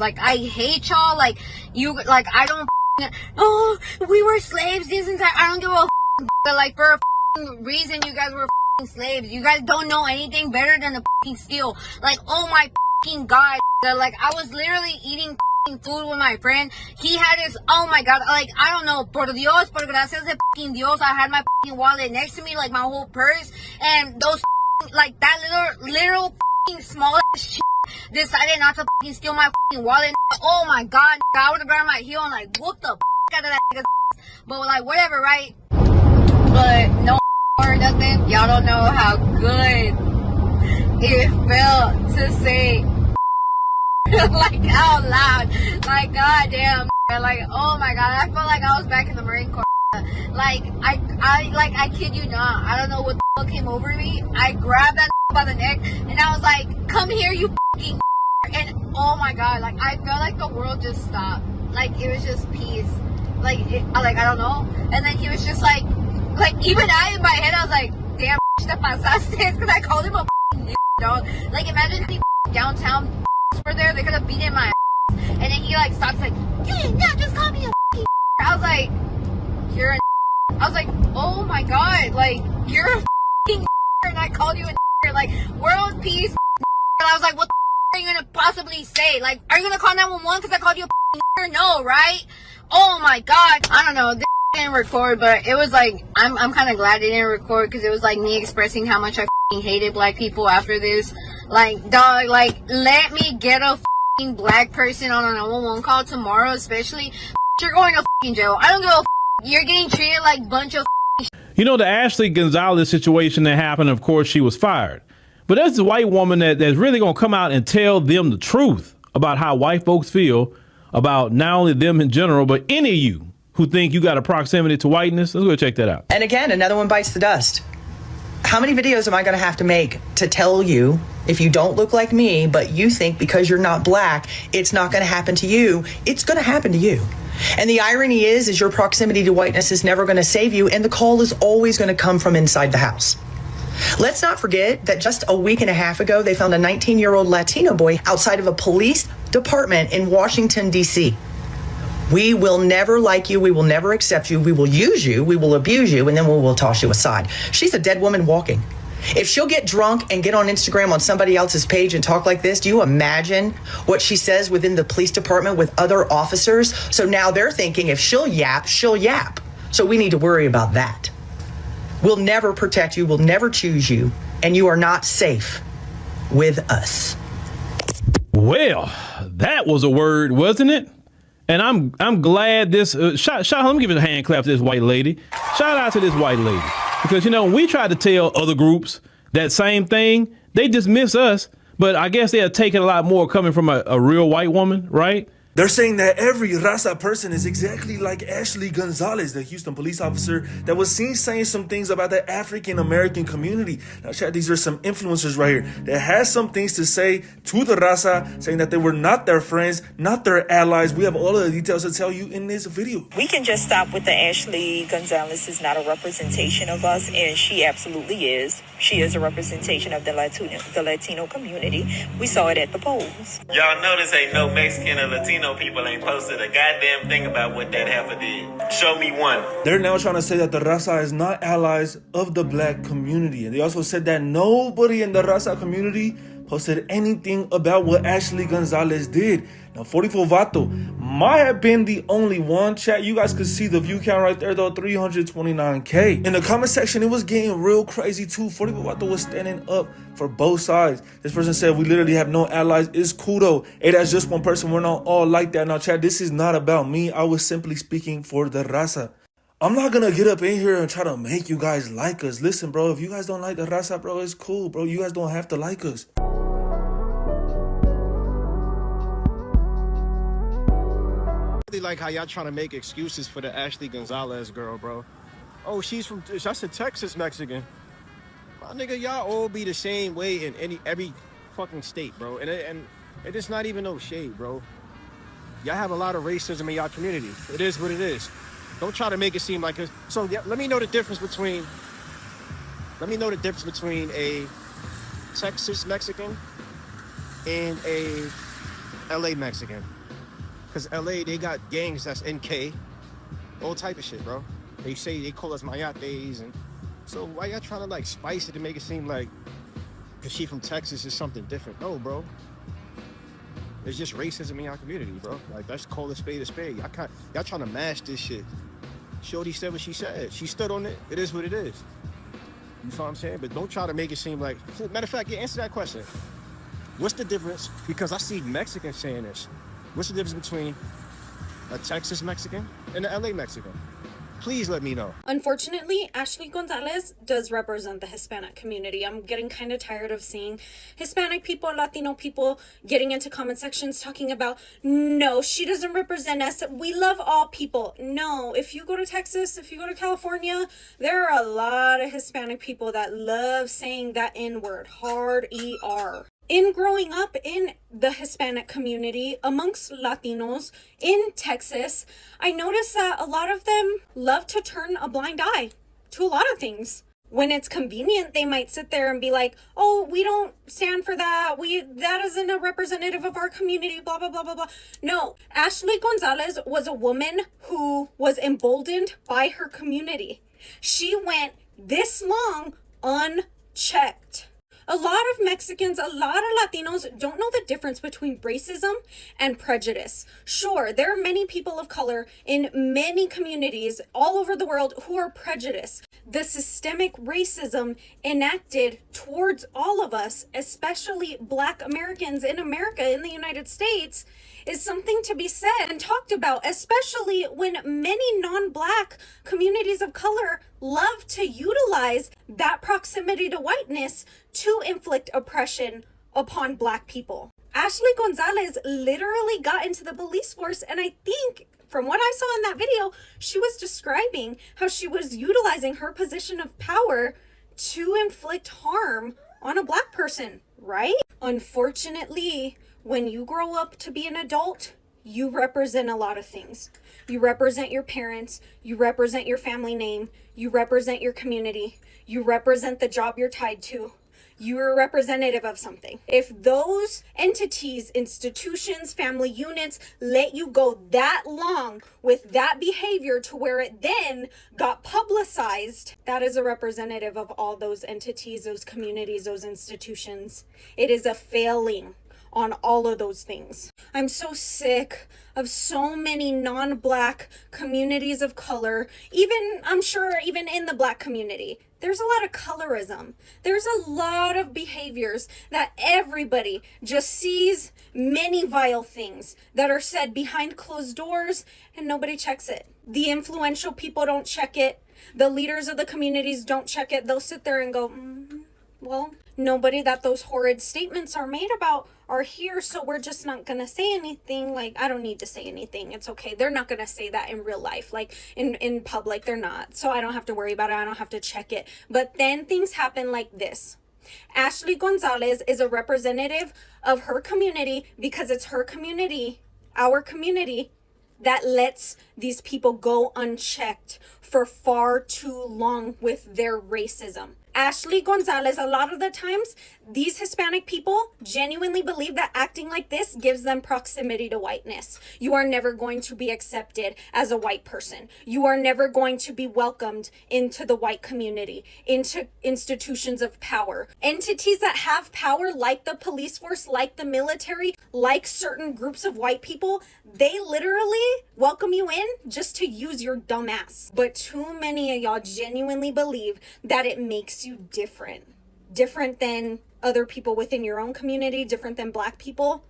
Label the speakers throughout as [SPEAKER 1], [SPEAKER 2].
[SPEAKER 1] Like, I hate y'all. Like, you, like, I don't, oh, we were slaves this entire, I don't give a but like, for a reason you guys were slaves. You guys don't know anything better than to steal. Like, oh my god. Like, I was literally eating food with my friend. He had his, oh my god, like, I don't know, por Dios, por gracias de Dios, I had my wallet next to me, like my whole purse, and those like that little small shit decided not to steal my wallet. Oh my god, I would have grabbed my heel and like whooped the out of that nigga's. But like, whatever, right? But no or nothing. Y'all don't know how good it felt to say like out loud. Like, goddamn, like, oh my god, I felt like I was back in the Marine Corps. Like, I kid you not, I don't know what the fuck came over me. I grabbed that by the neck and I was like, come here, you fucking. And oh my god, like, I felt like the world just stopped. Like, it was just peace. Like, I don't know. And then he was just like even I in my head, I was like, damn, te pasaste, because I called him a dog. Like, imagine if the downtown were there, they could have beaten my ass. And then he like stops like, you did not just call me a I was like, you're a I was like, oh my god, like, you're a and I called you a like, world peace. And I was like, what the are you gonna possibly say? Like, are you gonna call 911 because I called you a no, right? Oh my god, I don't know. This didn't record, but it was like, I'm kind of glad it didn't record, because it was like me expressing how much I hated black people after this. Like, dog, like, let me get a black person on a 911 call tomorrow, especially. You're going to jail. I don't give a you're getting treated like a bunch of
[SPEAKER 2] You know, the Ashley Gonzalez situation that happened, of course, she was fired. But there's a white woman that's really going to come out and tell them the truth about how white folks feel about not only them in general, but any of you who think you got a proximity to whiteness. Let's go check that out.
[SPEAKER 3] And again, another one bites the dust. How many videos am I going to have to make to tell you, if you don't look like me, but you think because you're not black, it's not going to happen to you? It's going to happen to you. And the irony is your proximity to whiteness is never going to save you, and the call is always going to come from inside the house. Let's not forget that just a week and a half ago, they found a 19-year-old Latino boy outside of a police department in Washington, D.C. We will never like you. We will never accept you. We will use you. We will abuse you. And then we will toss you aside. She's a dead woman walking. If she'll get drunk and get on Instagram on somebody else's page and talk like this, do you imagine what she says within the police department with other officers? So now they're thinking if she'll yap, she'll yap. So we need to worry about that. We'll never protect you. We'll never choose you. And you are not safe with us.
[SPEAKER 2] Well, that was a word, wasn't it? And I'm glad this shout. Let me give it a hand clap to this white lady. Shout out to this white lady, because, you know, when we try to tell other groups that same thing, they dismiss us. But I guess they're taking a lot more coming from a real white woman, right?
[SPEAKER 4] They're saying that every raza person is exactly like Ashley Gonzalez, the Houston police officer that was seen saying some things about the African American community. Now, Chad, these are some influencers right here that has some things to say to the raza, saying that they were not their friends, not their allies. We have all of the details to tell you in this video.
[SPEAKER 5] We can just stop with the Ashley Gonzalez is not a representation of us, and she absolutely is. She is a representation of the Latino community. We saw it at the polls.
[SPEAKER 6] Y'all notice ain't no Mexican or Latino people ain't posted a goddamn thing about what that heifer did. Show me one.
[SPEAKER 4] They're now trying to say that the raza is not allies of the black community. And they also said that nobody in the raza community posted anything about what Ashley Gonzalez did. Now, 44 Vato might have been the only one. Chat, you guys could see the view count right there, though, 329K. In the comment section, it was getting real crazy, too. 44 Vato was standing up for both sides. This person said, we literally have no allies. It's cool, though. Hey, that's just one person. We're not all like that. Now, chat, this is not about me. I was simply speaking for the raza. I'm not gonna get up in here and try to make you guys like us. Listen, bro, if you guys don't like the raza, bro, it's cool, bro. You guys don't have to like us.
[SPEAKER 7] Like how y'all trying to make excuses for the Ashley Gonzalez girl, bro. Oh, that's a Texas Mexican. My nigga, y'all all be the same way in every fucking state, bro. And it's not even no shade, bro. Y'all have a lot of racism in y'all community. It is what it is. Don't try to make it seem like it. So yeah, let me know the difference between a Texas Mexican and a LA Mexican. Because LA, they got gangs that's NK, all type of shit, bro. They say they call us mayates, and so why y'all trying to like spice it to make it seem like because she from Texas is something different? No, bro. It's just racism in y'all community, bro. Like, let's call a spade a spade. Y'all trying to mash this shit. Shorty said what she said. She stood on it. It is what it is. You know what I'm saying? But don't try to make it seem like... Matter of fact, answer that question. What's the difference? Because I see Mexicans saying this. What's the difference between a Texas Mexican and an LA Mexican? Please let me know.
[SPEAKER 8] Unfortunately, Ashley Gonzalez does represent the Hispanic community. I'm getting kind of tired of seeing Hispanic people, Latino people getting into comment sections talking about, no, she doesn't represent us. We love all people. No, if you go to Texas, if you go to California, there are a lot of Hispanic people that love saying that N-word, hard ER. In growing up in the Hispanic community amongst Latinos in Texas, I noticed that a lot of them love to turn a blind eye to a lot of things. When it's convenient, they might sit there and be like, oh, we don't stand for that. That isn't a representative of our community, blah, blah, blah, blah, blah. No, Ashley Gonzalez was a woman who was emboldened by her community. She went this long unchecked. A lot of Mexicans, a lot of Latinos don't know the difference between racism and prejudice. Sure, there are many people of color in many communities all over the world who are prejudiced. The systemic racism enacted towards all of us, especially Black Americans in America, in the United States, is something to be said and talked about, especially when many non-Black communities of color love to utilize that proximity to whiteness to inflict oppression upon Black people. Ashley Gonzalez literally got into the police force, and I think from what I saw in that video, she was describing how she was utilizing her position of power to inflict harm on a Black person, right? Unfortunately, when you grow up to be an adult, you represent a lot of things. You represent your parents, you represent your family name, you represent your community, you represent the job you're tied to. You're a representative of something. If those entities, institutions, family units let you go that long with that behavior to where it then got publicized, that is a representative of all those entities, those communities, those institutions. It is a failing on all of those things. I'm so sick of so many non-Black communities of color, even, I'm sure, even in the Black community. There's a lot of colorism. There's a lot of behaviors that everybody just sees many vile things that are said behind closed doors and nobody checks it. The influential people don't check it. The leaders of the communities don't check it. They'll sit there and go, well, nobody that those horrid statements are made about are here, so we're just not gonna say anything. Like, I don't need to say anything. It's okay. They're not gonna say that in real life, like in public, they're not. So I don't have to worry about it. I don't have to check it. But then things happen like this. Ashley Gonzalez is a representative of her community because it's her community, our community, that lets these people go unchecked for far too long with their racism. Ashley Gonzalez, a lot of the times, these Hispanic people genuinely believe that acting like this gives them proximity to whiteness. You are never going to be accepted as a white person. You are never going to be welcomed into the white community, into institutions of power. Entities that have power, like the police force, like the military, like certain groups of white people, they literally welcome you in just to use your dumb ass. But too many of y'all genuinely believe that it makes you different than other people within your own community, different than Black people.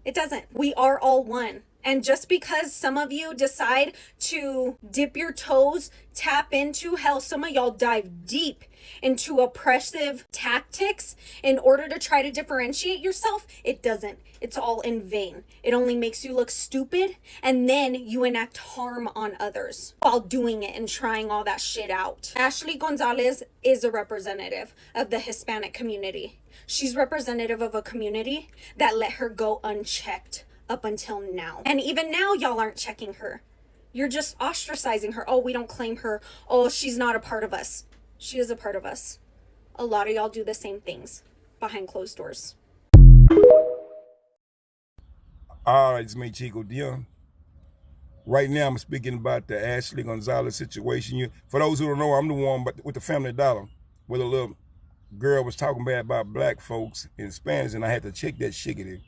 [SPEAKER 8] It doesn't. We are all one. And just because some of you decide to dip your toes, tap into, hell, some of y'all dive deep into oppressive tactics in order to try to differentiate yourself, it doesn't. It's all in vain. It only makes you look stupid, and then you enact harm on others while doing it and trying all that shit out. Ashley Gonzalez is a representative of the Hispanic community. She's representative of a community that let her go unchecked up until now. And even now, y'all aren't checking her. You're just ostracizing her. Oh, we don't claim her. Oh, she's not a part of us. She is a part of us. A lot of y'all do the same things behind closed doors.
[SPEAKER 9] All right, it's me, Chico Dion. Right now, I'm speaking about the Ashley Gonzalez situation. For those who don't know, I'm the one with the Family Dollar, where the little girl was talking bad about black folks in Spanish, and I had to check that shiggity.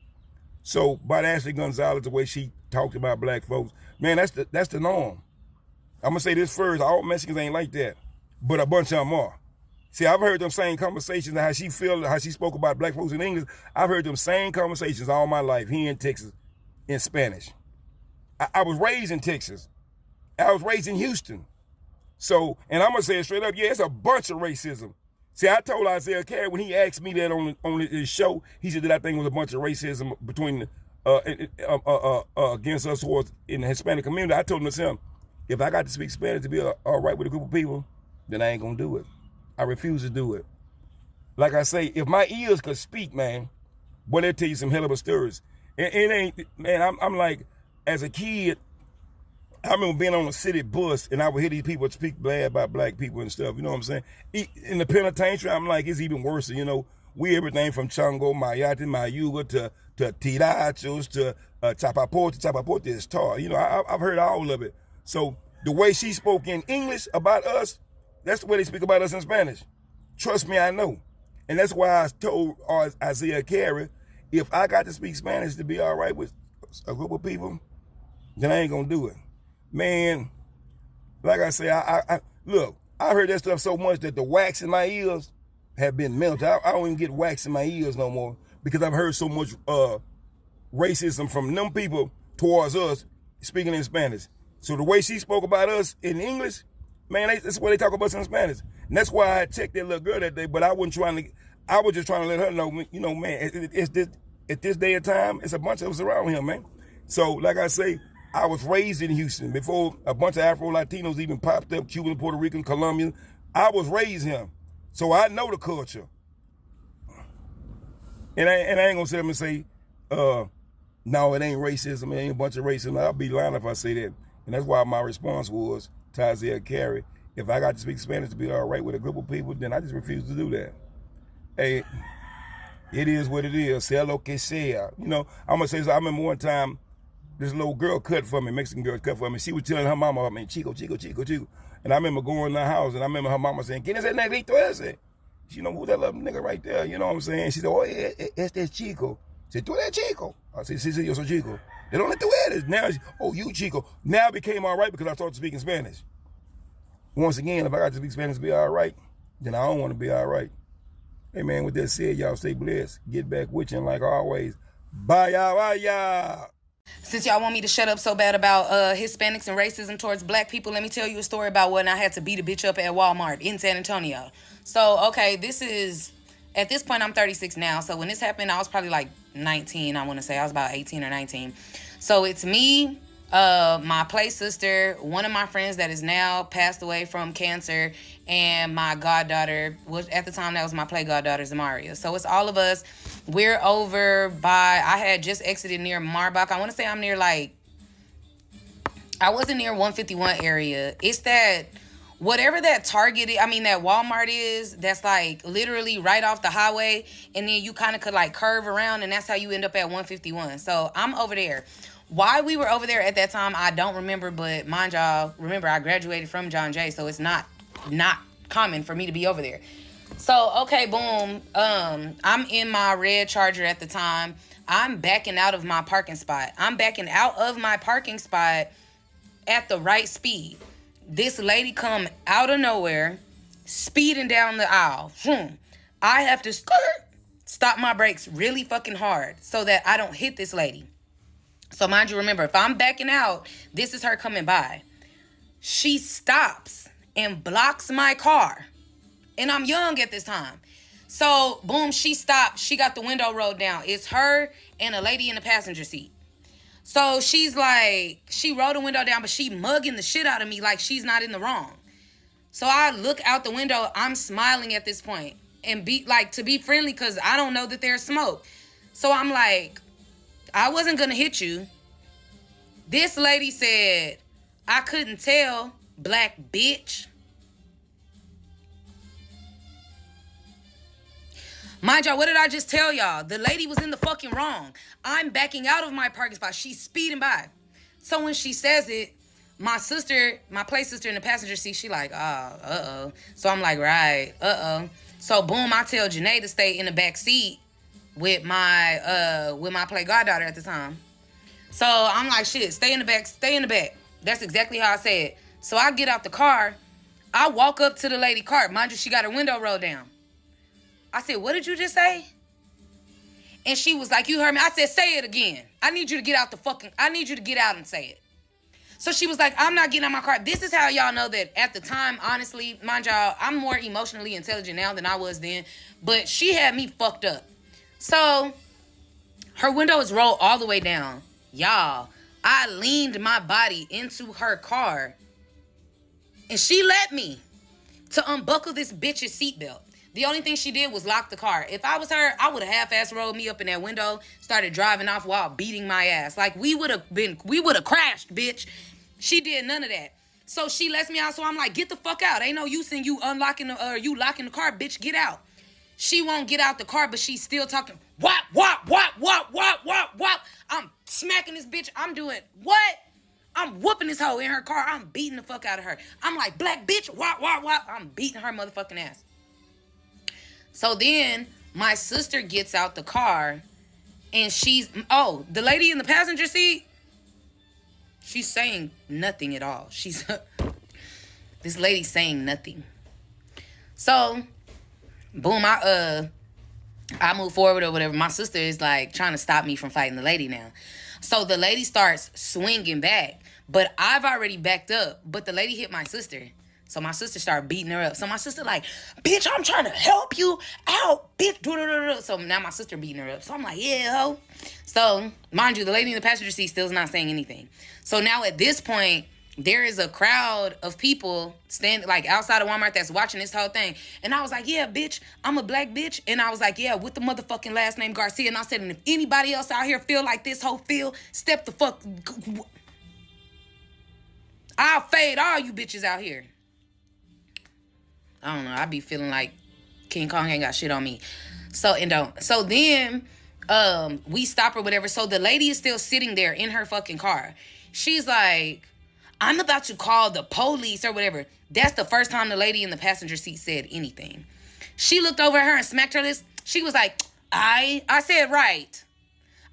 [SPEAKER 9] So, about Ashley Gonzalez, the way she talked about black folks, man, that's the norm. I'm gonna say this first: all Mexicans ain't like that, but a bunch of them are. See, I've heard them same conversations, how she spoke about black folks in English. I've heard them same conversations all my life here in Texas in Spanish. I was raised in Texas. I was raised in Houston. So, and I'm gonna say it straight up, yeah, it's a bunch of racism. See, I told Isaiah Carey when he asked me that on his show, he said that I think it was a bunch of racism between against us who was in the Hispanic community. I told him, if I got to speak Spanish to be all right with a group of people, then I ain't gonna do it. I refuse to do it. Like I say, if my ears could speak, man, boy, they'll tell you some hell of a stories. It ain't, man, I'm like, as a kid, I remember being on a city bus and I would hear these people speak bad about black people and stuff, you know what I'm saying? In the penitentiary, I'm like, it's even worse, you know? We everything from Chango, Mayate, Mayuga to Tirachos to Chapapote is tar. You know, I've heard all of it. So the way she spoke in English about us, that's the way they speak about us in Spanish. Trust me, I know. And that's why I told Isaiah Carey, if I got to speak Spanish to be all right with a group of people, then I ain't gonna do it. Man, like I say, look, I heard that stuff so much that the wax in my ears have been melted. I don't even get wax in my ears no more because I've heard so much racism from them people towards us speaking in Spanish. So the way she spoke about us in English, man, that's the way they talk about us in Spanish. And that's why I checked that little girl that day, but I was just trying to let her know, you know, man, at this day and time, it's a bunch of us around here, man. So, like I say, I was raised in Houston before a bunch of Afro-Latinos even popped up, Cuban, Puerto Rican, Colombian. I was raised here. So I know the culture. And I ain't gonna sit up and say, no, it ain't racism, it ain't a bunch of racism. I'll be lying if I say that. And that's why my response was to Isaiah Carey, if I got to speak Spanish to be all right with a group of people, then I just refuse to do that. Hey, it is what it is. Sea lo que sea. You know, I'm gonna say so. I remember one time, this little girl cut for me, Mexican girl cut for me. She was telling her mama, I mean, Chico. And I remember going in the house and I remember her mama saying, ¿Quién es el negrito ese? She know who that little nigga right there, you know what I'm saying? She said, oh, este Chico. I said, tú eres Chico. I said, sí, yo soy Chico. They don't let tú eres. Now, oh, you Chico. Now it became all right because I started speaking Spanish. Once again, if I got to speak Spanish to be all right, then I don't want to be all right. Hey, man, with that said, y'all stay blessed. Get back with you, and like always, bye, y'all.
[SPEAKER 10] Since y'all want me to shut up so bad about Hispanics and racism towards black people, let me tell you a story about when I had to beat a bitch up at Walmart in San Antonio. So, okay, at this point, I'm 36 now. So when this happened, I was probably like 19, I want to say. I was about 18 or 19. So it's me, my play sister, one of my friends that is now passed away from cancer, and my goddaughter, which at the time that was my play goddaughter, Zamaria. So it's all of us. We're over by, I had just exited near Marbach. I want to say I'm near I wasn't near 151 area. It's that, whatever that Target, that Walmart is, that's like literally right off the highway. And then you kind of could like curve around and that's how you end up at 151. So I'm over there. Why we were over there at that time, I don't remember. But mind y'all, remember I graduated from John Jay. So it's not common for me to be over there. So, okay, boom. I'm in my red Charger at the time. I'm backing out of my parking spot. I'm backing out of my parking spot at the right speed. This lady come out of nowhere, speeding down the aisle. I have to stop my brakes really fucking hard so that I don't hit this lady. So mind you, remember, if I'm backing out, this is her coming by. She stops and blocks my car. And I'm young at this time. So, boom, she stopped. She got the window rolled down. It's her and a lady in the passenger seat. So she's like, she rolled the window down, but she mugging the shit out of me like she's not in the wrong. So I look out the window. I'm smiling at this point and to be friendly because I don't know that there's smoke. So I'm like, I wasn't going to hit you. This lady said, I couldn't tell, black bitch. Mind y'all, what did I just tell y'all? The lady was in the fucking wrong. I'm backing out of my parking spot. She's speeding by. So when she says it, my sister, my play sister in the passenger seat, she like, uh-oh. So I'm like, right, uh-oh. So boom, I tell Janae to stay in the back seat with my play goddaughter at the time. So I'm like, shit, stay in the back, stay in the back. That's exactly how I said it. So I get out the car. I walk up to the lady car. Mind you, she got her window rolled down. I said, what did you just say? And she was like, you heard me. I said, say it again. I need you to get out and say it. So she was like, I'm not getting out my car. This is how y'all know that at the time, honestly, mind y'all, I'm more emotionally intelligent now than I was then. But she had me fucked up. So her window is rolled all the way down. Y'all, I leaned my body into her car. And she let me to unbuckle this bitch's seatbelt. The only thing she did was lock the car. If I was her, I would have half-ass rolled me up in that window, started driving off while beating my ass. Like, we would have crashed, bitch. She did none of that. So she lets me out, so I'm like, get the fuck out. Ain't no use in you locking the car, bitch, get out. She won't get out the car, but she's still talking, whop, whop, whop, whop, whop, whop, whop. I'm smacking this bitch. I'm doing, what? I'm whooping this hoe in her car. I'm beating the fuck out of her. I'm like, black bitch, whop, whop, whop. I'm beating her motherfucking ass. So then my sister gets out the car and the lady in the passenger seat, she's saying nothing at all. This lady's saying nothing. So, boom, I move forward or whatever. My sister is like trying to stop me from fighting the lady now. So the lady starts swinging back, but I've already backed up, but the lady hit my sister. So my sister started beating her up. So my sister like, bitch, I'm trying to help you out, bitch. So now my sister beating her up. So I'm like, yeah, ho. So mind you, the lady in the passenger seat still is not saying anything. So now at this point, there is a crowd of people standing like outside of Walmart that's watching this whole thing. And I was like, yeah, bitch, I'm a black bitch. And I was like, yeah, with the motherfucking last name Garcia. And I said, and if anybody else out here feel like this whole step the fuck. I'll fade all you bitches out here. I don't know. I be feeling like King Kong ain't got shit on me. So then we stop or whatever. So the lady is still sitting there in her fucking car. She's like, I'm about to call the police or whatever. That's the first time the lady in the passenger seat said anything. She looked over at her and smacked her list. She was like, I said, right.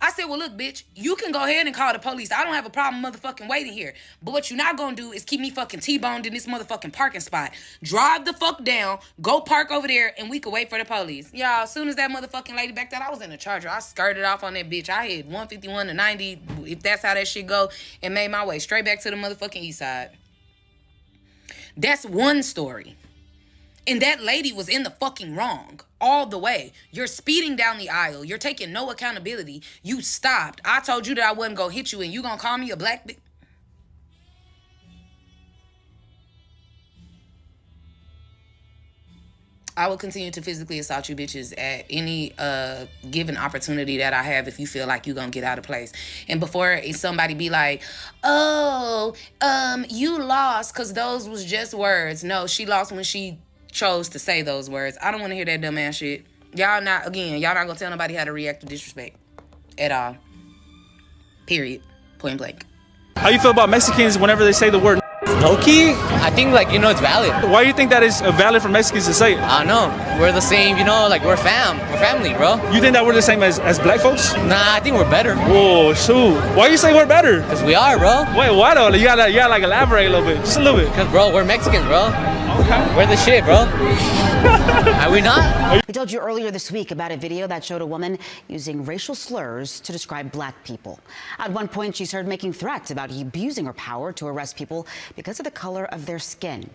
[SPEAKER 10] I said, well, look, bitch, you can go ahead and call the police. I don't have a problem motherfucking waiting here. But what you're not going to do is keep me fucking T-boned in this motherfucking parking spot. Drive the fuck down, go park over there, and we could wait for the police. Y'all, as soon as that motherfucking lady backed out, I was in a Charger. I skirted off on that bitch. I hit 151 to 90, if that's how that shit go, and made my way straight back to the motherfucking east side. That's one story. And that lady was in the fucking wrong all the way. You're speeding down the aisle. You're taking no accountability. You stopped. I told you that I wasn't going to hit you, and you going to call me a black bitch? I will continue to physically assault you bitches at any given opportunity that I have if you feel like you're going to get out of place. And before somebody be like, oh, you lost because those was just words. No, she lost when she chose to say those words. I don't want to hear that dumb ass shit. Y'all not gonna tell nobody how to react to disrespect at all. Period. Point blank.
[SPEAKER 11] How you feel about Mexicans whenever they say the word low-key?
[SPEAKER 12] I think, like, it's valid.
[SPEAKER 11] Why do you think that is valid for Mexicans to say it?
[SPEAKER 12] I don't know. We're the same, like, we're family, bro.
[SPEAKER 11] You think that we're the same as black folks?
[SPEAKER 12] Nah, I think we're better.
[SPEAKER 11] Whoa, shoot. Why you say we're better?
[SPEAKER 12] Because we are, bro.
[SPEAKER 11] Wait, why though? You gotta like elaborate a little bit. Just a little bit.
[SPEAKER 12] Because, bro, we're Mexicans, bro.
[SPEAKER 11] Okay.
[SPEAKER 12] We're the shit, bro. Are we not?
[SPEAKER 13] We told you earlier this week about a video that showed a woman using racial slurs to describe black people. At one point, she's heard making threats about abusing her power to arrest people because of the color of their skin.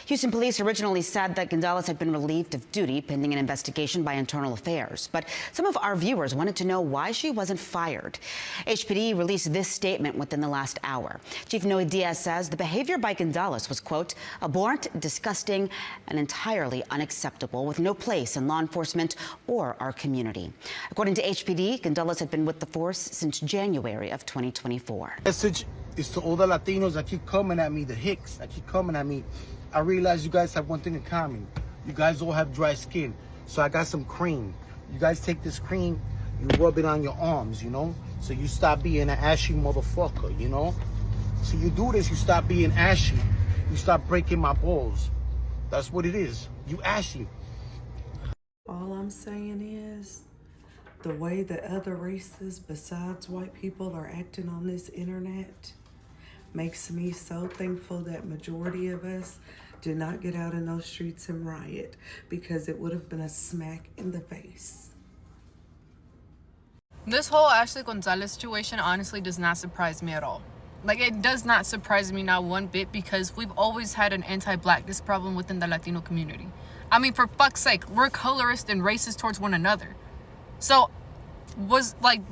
[SPEAKER 13] Houston police originally said that Gonzalez had been relieved of duty pending an investigation by Internal Affairs. But some of our viewers wanted to know why she wasn't fired. HPD released this statement within the last hour. Chief Noe Diaz says the behavior by Gonzalez was, quote, abhorrent, disgusting, and entirely unacceptable, with no place in law enforcement or our community. According to HPD, Gonzalez had been with the force since January of 2024.
[SPEAKER 14] Message is to all the Latinos that keep coming at me, the Hicks that keep coming at me. I realize you guys have one thing in common. You guys all have dry skin. So I got some cream. You guys take this cream, you rub it on your arms, you know? So you stop being an ashy motherfucker, you know? So you do this, you stop being ashy. You stop breaking my balls. That's what it is. You ashy.
[SPEAKER 15] All I'm saying is, the way that other races besides white people are acting on this internet makes me so thankful that majority of us did not get out in those streets and riot, because it would have been a smack in the face.
[SPEAKER 16] This whole Ashley Gonzalez situation honestly does not surprise me at all. Like, it does not surprise me not one bit, because we've always had an anti-blackness problem within the Latino community. I mean, for fuck's sake, we're colorist and racist towards one another. So,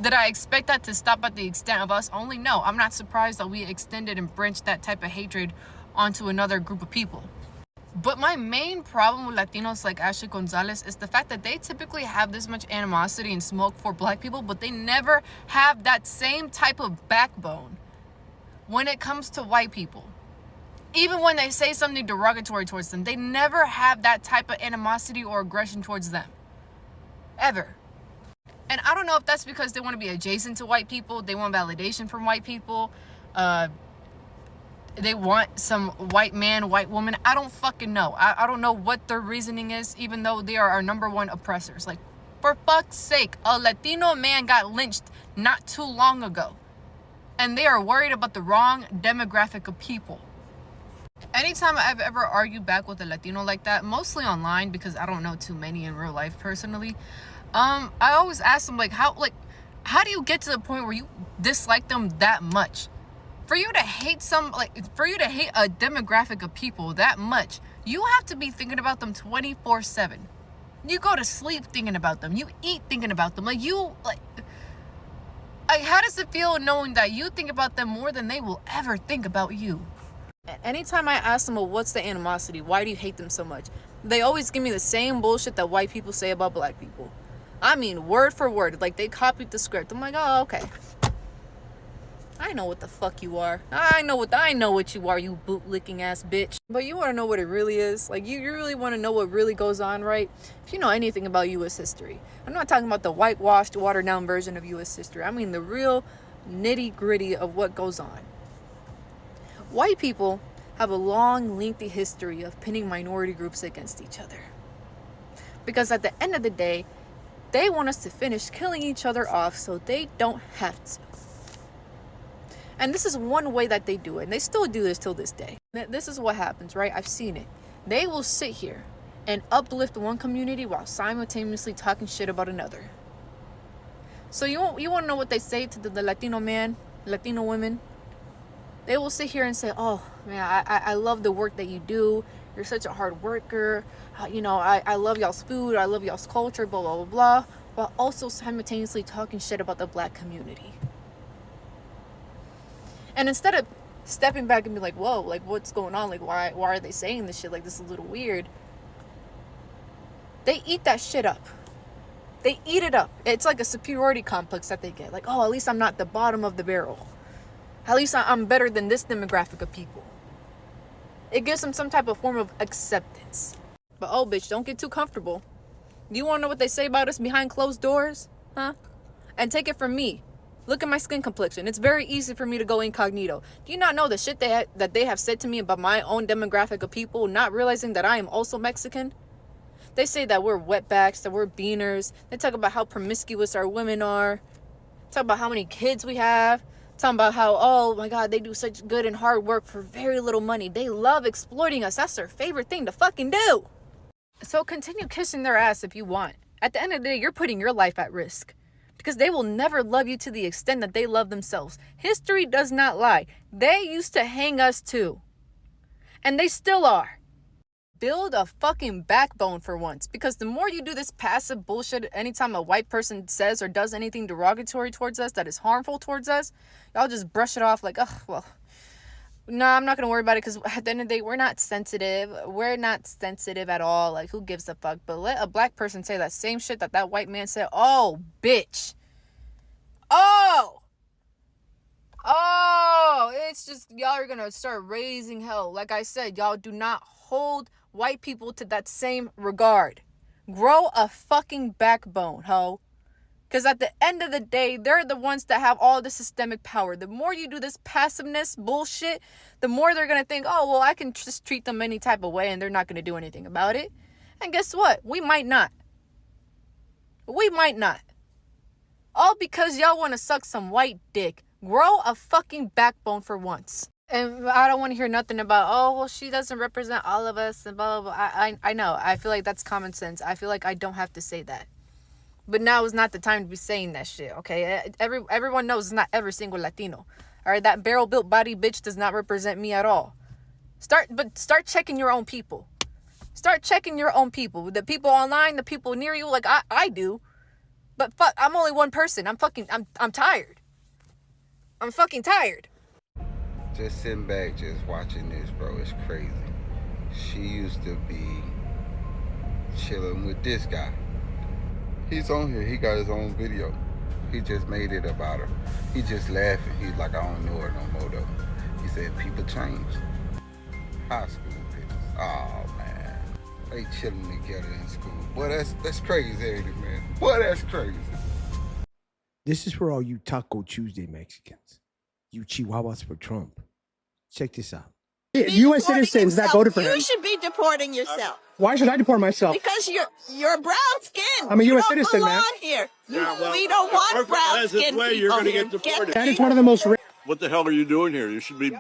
[SPEAKER 16] did I expect that to stop at the extent of us only? No, I'm not surprised that we extended and branched that type of hatred onto another group of people. But my main problem with Latinos like Ashley Gonzalez is the fact that they typically have this much animosity and smoke for black people, but they never have that same type of backbone when it comes to white people. Even when they say something derogatory towards them, they never have that type of animosity or aggression towards them. Ever. And I don't know if that's because they want to be adjacent to white people, they want validation from white people, they want some white man, white woman. I don't fucking know. I don't know what their reasoning is, even though they are our #1 oppressors. Like, for fuck's sake, a Latino man got lynched not too long ago. And they are worried about the wrong demographic of people. Anytime I've ever argued back with a Latino like that, mostly online because I don't know too many in real life personally, I always ask them, how do you get to the point where you dislike them that much? For you to hate for you to hate a demographic of people that much, you have to be thinking about them 24/7. You go to sleep thinking about them. You eat thinking about them. How does it feel knowing that you think about them more than they will ever think about you? Anytime I ask them, well, what's the animosity? Why do you hate them so much? They always give me the same bullshit that white people say about black people. I mean, word for word. Like, they copied the script. I'm like, oh, okay. I know what the fuck you are. I know what you are, you bootlicking ass bitch. But you want to know what it really is? Like, you really want to know what really goes on, right? If you know anything about U.S. history. I'm not talking about the whitewashed, watered down version of U.S. history. I mean the real nitty gritty of what goes on. White people have a long, lengthy history of pinning minority groups against each other. Because at the end of the day, they want us to finish killing each other off so they don't have to. And this is one way that they do it. And they still do this till this day. This is what happens, right? I've seen it. They will sit here and uplift one community while simultaneously talking shit about another. So you want to know what they say to the Latino man, Latino women? They will sit here and say, oh, man, I love the work that you do. You're such a hard worker. I love y'all's food. I love y'all's culture, blah, blah, blah, blah. While also simultaneously talking shit about the black community. And instead of stepping back and be like, whoa, like, what's going on? Like, why are they saying this shit? Like, this is a little weird. They eat that shit up. They eat it up. It's like a superiority complex that they get. Like, oh, at least I'm not the bottom of the barrel. At least I'm better than this demographic of people. It gives them some type of form of acceptance. But, oh, bitch, don't get too comfortable. Do you want to know what they say about us behind closed doors? Huh? And take it from me. Look at my skin complexion. It's very easy for me to go incognito. Do you not know the shit that they have said to me about my own demographic of people, not realizing that I am also Mexican? They say that we're wetbacks, that we're beaners. They talk about how promiscuous our women are. Talk about how many kids we have. Talking about how, oh my God, they do such good and hard work for very little money. They love exploiting us. That's their favorite thing to fucking do. So continue kissing their ass if you want. At the end of the day, you're putting your life at risk. Because they will never love you to the extent that they love themselves. History does not lie. They used to hang us too. And they still are. Build a fucking backbone for once. Because the more you do this passive bullshit anytime a white person says or does anything derogatory towards us that is harmful towards us, y'all just brush it off like, oh, well, no, I'm not going to worry about it because at the end of the day, we're not sensitive. We're not sensitive at all. Like, who gives a fuck? But let a black person say that same shit that white man said. Oh, bitch. Oh, it's just, y'all are going to start raising hell. Like I said, y'all do not hold white people to that same regard. Grow a fucking backbone, ho. Because at the end of the day, they're the ones that have all the systemic power. The more you do this passiveness bullshit, the more they're going to think, oh, well, I can just treat them any type of way and they're not going to do anything about it. And guess what? We might not. We might not. All because y'all want to suck some white dick. Grow a fucking backbone for once. And I don't want to hear nothing about, oh, well, she doesn't represent all of us and blah, blah, blah. I know. I feel like that's common sense. I feel like I don't have to say that. But now is not the time to be saying that shit, okay? Everyone knows it's not every single Latino. All right, that barrel-built body bitch does not represent me at all. Start checking your own people. Start checking your own people. The people online, the people near you, like I do. But fuck, I'm only one person. I'm tired. I'm fucking tired.
[SPEAKER 17] Just sitting back, just watching this, bro, it's crazy. She used to be chilling with this guy. He's on here. He got his own video. He just made it about her. He just laughing. He's like, I don't know her no more, though. He said, people change. High school pictures. Oh, man. They chilling together in school. Boy, that's crazy, ain't it, man? Boy, that's crazy.
[SPEAKER 18] This is for all you Taco Tuesday Mexicans. You Chihuahuas for Trump. Check this out.
[SPEAKER 19] U.S. citizens that voted for him.
[SPEAKER 20] You should be deporting yourself.
[SPEAKER 19] Why should I deport myself?
[SPEAKER 20] Because you're brown skin.
[SPEAKER 19] I'm a U.S. citizen, man.
[SPEAKER 20] Here. We don't want brown skin people
[SPEAKER 21] you're going to
[SPEAKER 20] here.
[SPEAKER 21] get deported.
[SPEAKER 19] That is one of the most.
[SPEAKER 21] What the hell are you doing here? You should be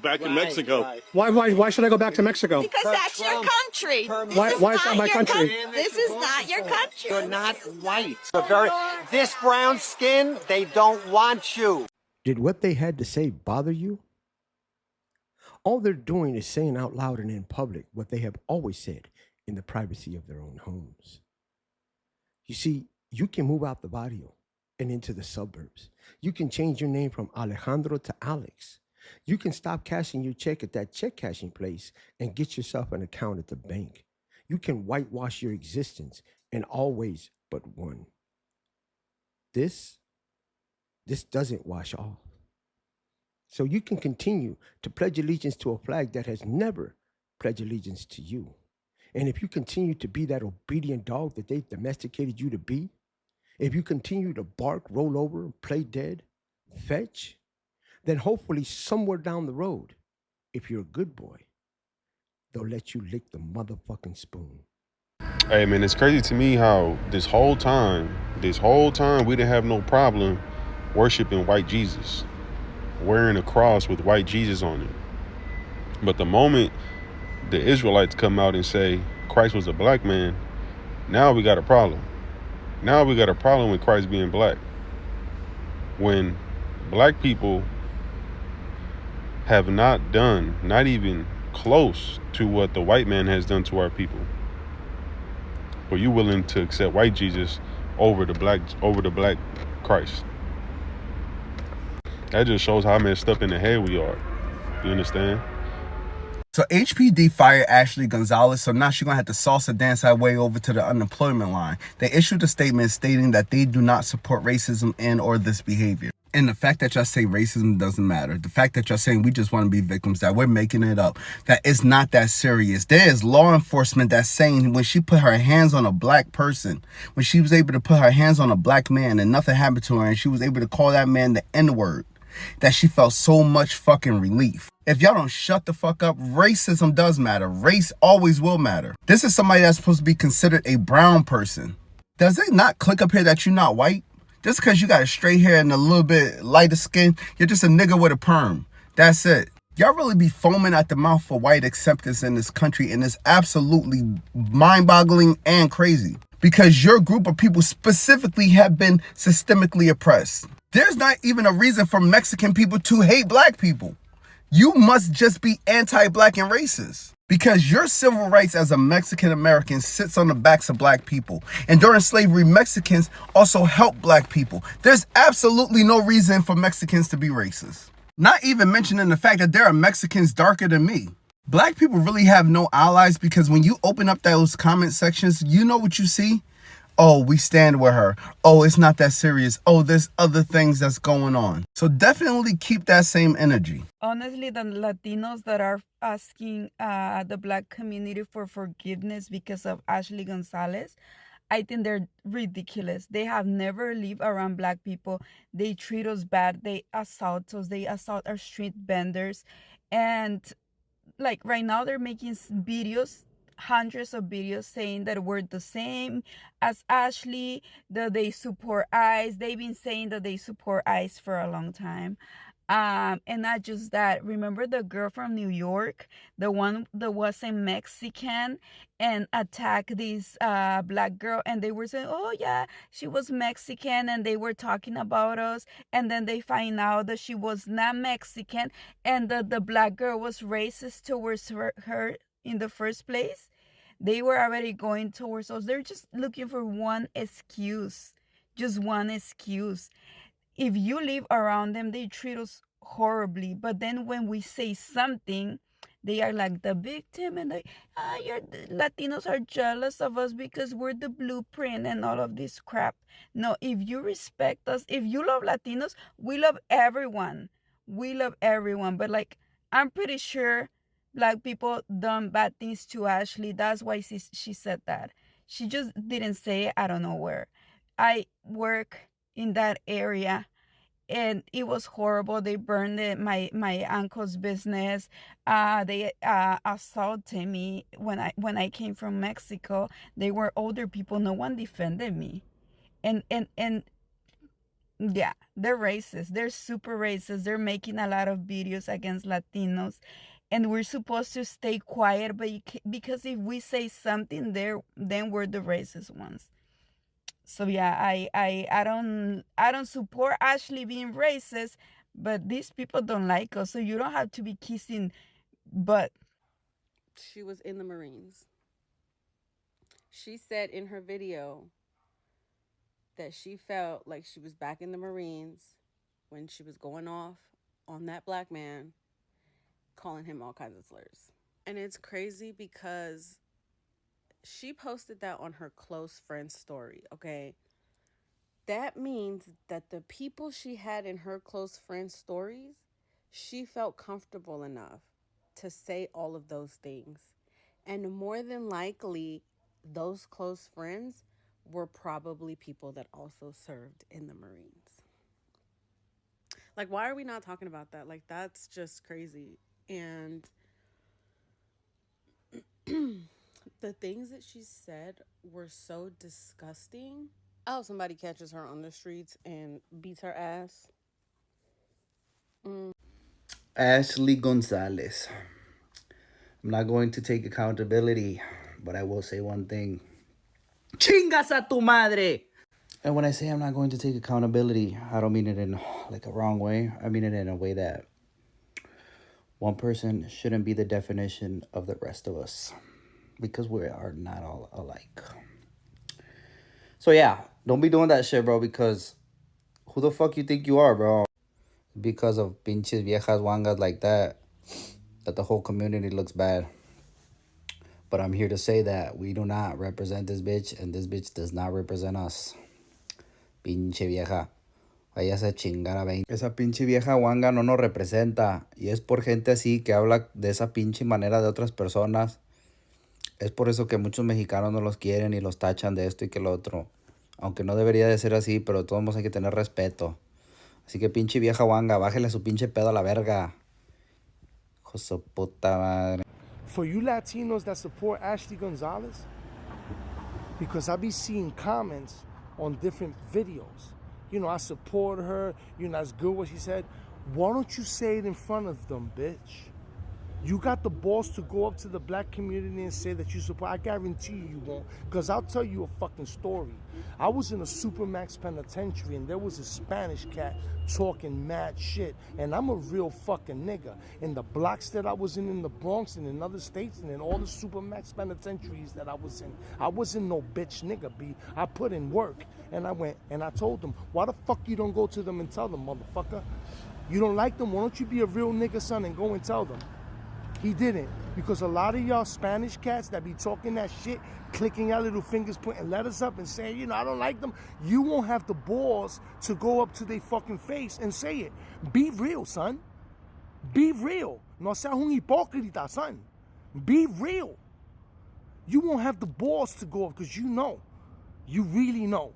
[SPEAKER 21] back in Mexico.
[SPEAKER 19] Why should I go back to Mexico?
[SPEAKER 20] Because that's your country.
[SPEAKER 19] Why is that my country?
[SPEAKER 20] This is not your country.
[SPEAKER 22] You're not white. This brown skin, they don't want you.
[SPEAKER 18] Did what they had to say bother you? All they're doing is saying out loud and in public what they have always said in the privacy of their own homes. You see, you can move out the barrio and into the suburbs. You can change your name from Alejandro to Alex. You can stop cashing your check at that check cashing place and get yourself an account at the bank. You can whitewash your existence in all ways but one. This doesn't wash off. So you can continue to pledge allegiance to a flag that has never pledged allegiance to you. And if you continue to be that obedient dog that they've domesticated you to be, if you continue to bark, roll over, play dead, fetch, then hopefully somewhere down the road, if you're a good boy, they'll let you lick the motherfucking spoon.
[SPEAKER 23] Hey, man, it's crazy to me how this whole time, we didn't have no problem worshiping white Jesus, wearing a cross with white Jesus on it. But the moment the Israelites come out and say Christ was a black man, now we got a problem. Now we got a problem with Christ being black. When black people have not done, not even close to what the white man has done to our people. But you willing to accept white Jesus over the black Christ. That just shows how messed up in the head we are. You understand?
[SPEAKER 24] So HPD fired Ashley Gonzalez, so now she's going to have to salsa dance her way over to the unemployment line. They issued a statement stating that they do not support racism and or this behavior. And the fact that y'all say racism doesn't matter. The fact that y'all saying we just want to be victims, that we're making it up, that it's not that serious. There is law enforcement that's saying when she put her hands on a black person, when she was able to put her hands on a black man and nothing happened to her and she was able to call that man the N-word, that she felt so much fucking relief. If y'all don't shut the fuck up, racism does matter. Race always will matter. This is somebody that's supposed to be considered a brown person. Does it not click up here that you're not white? Just because you got a straight hair and a little bit lighter skin, you're just a nigga with a perm. That's it. Y'all really be foaming at the mouth for white acceptance in this country, and it's absolutely mind-boggling and crazy. Because your group of people specifically have been systemically oppressed. There's not even a reason for Mexican people to hate black people. You must just be anti-black and racist. Because your civil rights as a Mexican American sits on the backs of black people. And during slavery, Mexicans also helped black people. There's absolutely no reason for Mexicans to be racist. Not even mentioning the fact that there are Mexicans darker than me. Black people really have no allies because when you open up those comment sections, you know what you see? Oh, we stand with her. Oh, it's not that serious. Oh, there's other things that's going on. So definitely keep that same energy.
[SPEAKER 1] Honestly, the Latinos that are asking the Black community for forgiveness because of Ashley Gonzalez, I think they're ridiculous. They have never lived around Black people. They treat us bad. They assault us. They assault our street vendors. And like right now they're making videos, hundreds of videos saying that we're the same as Ashley, that they support ICE. They've been saying that they support ICE for a long time. And not just that, remember the girl from New York, the one that wasn't Mexican and attacked this Black girl, and they were saying, oh yeah, she was Mexican, and they were talking about us, and then they find out that she was not Mexican, and that the Black girl was racist towards her in the first place. They were already going towards us. They're just looking for one excuse, just one excuse. If you live around them, they treat us horribly. But then when we say something, they are like the victim, and the Latinos are jealous of us because we're the blueprint and all of this crap. No, if you respect us, if you love Latinos, we love everyone. We love everyone. But like, I'm pretty sure Black people done bad things to Ashley. That's why she said that. She just didn't say it. I don't know where. I work in that area, and it was horrible. They burned my uncle's business. They assaulted me when I came from Mexico. They were older people. No one defended me, and yeah, they're racist. They're super racist. They're making a lot of videos against Latinos, and we're supposed to stay quiet, but because if we say something there, then we're the racist ones. So yeah, I don't support Ashley being racist, but these people don't like us, so you don't have to be kissing butt.
[SPEAKER 2] She was in the Marines. She said in her video that she felt like she was back in the Marines when she was going off on that Black man, calling him all kinds of slurs. And it's crazy because she posted that on her close friend's story, okay? That means that the people she had in her close friend's stories, she felt comfortable enough to say all of those things. And more than likely, those close friends were probably people that also served in the Marines. Like, why are we not talking about that? Like, that's just crazy. And the things that she said were so disgusting. I hope somebody catches her on the streets and beats her ass.
[SPEAKER 24] Ashley Gonzalez. I'm not going to take accountability, but I will say one thing. Chingas a tu madre! And when I say I'm not going to take accountability, I don't mean it in like a wrong way. I mean it in a way that one person shouldn't be the definition of the rest of us, because we are not all alike. So yeah, don't be doing that shit, bro, because who the fuck you think you are, bro? Because of pinches viejas wangas like that the whole community looks bad. But I'm here to say that we do not represent this bitch, and this bitch does not represent us. Pinche vieja. Váyase a chingar a 20. Esa pinche vieja wanga no nos representa. Y es por gente así que habla de esa pinche manera de otras personas. Es por eso que muchos mexicanos no los quieren y los tachan de esto y que lo otro. Aunque no debería de ser así, pero de todos modos hay que tener respeto. Así que pinche vieja wanga, bájele su pinche pedo a la verga. Hijo su puta madre.
[SPEAKER 14] For you Latinos that support Ashley Gonzalez, because I be seeing comments on different videos. You know, I support her. You know, that's good what she said. Why don't you say it in front of them, bitch? You got the balls to go up to the Black community and say that you support. I guarantee you won't, because I'll tell you a fucking story. I was in a Supermax penitentiary, and there was a Spanish cat talking mad shit, and I'm a real fucking nigga. In the blocks that I was in the Bronx and in other states and in all the Supermax penitentiaries that I wasn't no bitch nigga, B. I put in work, and I went and I told them, why the fuck you don't go to them and tell them, motherfucker? You don't like them? Why don't you be a real nigga, son, and go and tell them? He didn't. Because a lot of y'all Spanish cats that be talking that shit, clicking your little fingers, putting letters up and saying, you know, I don't like them. You won't have the balls to go up to their fucking face and say it. Be real, son. Be real. No seas un hipócrita, son. Be real. You won't have the balls to go up because you know. You really know.